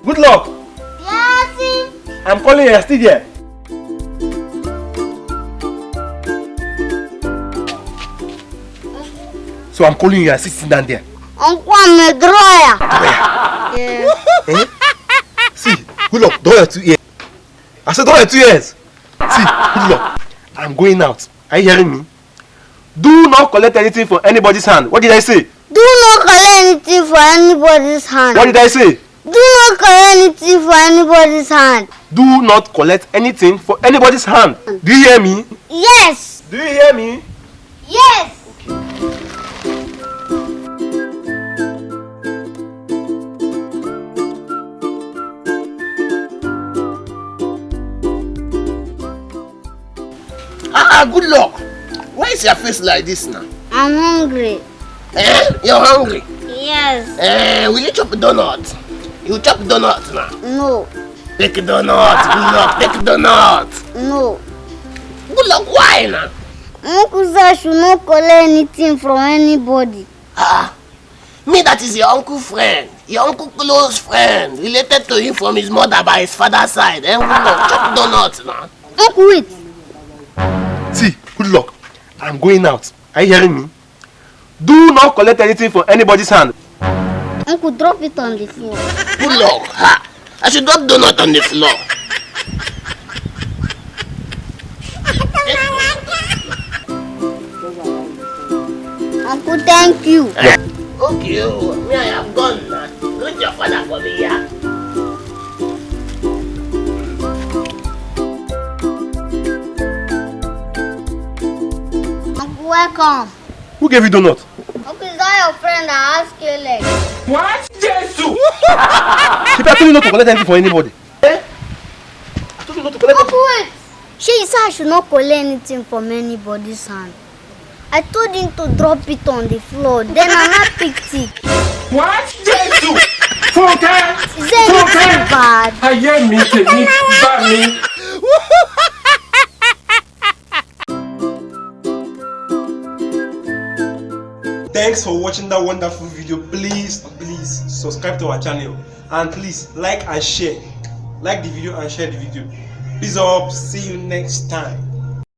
Good luck. Yes. I'm calling you. Still there. So I'm calling you. You're sitting down there. Uncle, I'm a drawer. Yeah. Eh? See, good luck. Draw your 2 ears. I said draw your 2 ears. See, good luck. I'm going out. Are you hearing me? Do not collect anything from anybody's hand. What did I say? Do not collect anything for anybody's hand. What did I say? Do not collect anything for anybody's hand. Do not collect anything for anybody's hand. Do you hear me? Yes. Do you hear me? Yes. Good luck. Why is your face like this now? I'm hungry. You're hungry? Yes. Will you chop a donut? You chop a donut now? No. Take a donut. Good luck. Take a donut. No. Good luck. Why now? Uncle said I should not collect anything from anybody. Me, that is your uncle friend. Your uncle close friend. Related to him from his mother by his father's side. Good luck. Chop donut now. Uncle, wait. See, good luck. I'm going out. Are you hearing me? Do not collect anything from anybody's hand. Uncle, drop it on the floor. Good luck. I should drop donut on the floor. Uncle, thank you. Okay, me I have gone now. Greet your father for me, yeah? Uncle, welcome. Who gave you donut? Uncle, is that your friend that has K-leg? What? Jesus! If I told you not to collect anything from anybody. I told you not to collect Uncle, wait. She said I should not collect anything from anybody's hand. I told him to drop it on the floor. Then I not picked it. What? Jesus! Funke! Is there anything bad? I hear me, me. Thanks for watching that wonderful video. Please subscribe to our channel and please like and share. Like the video and share the video. Peace up. See you next time.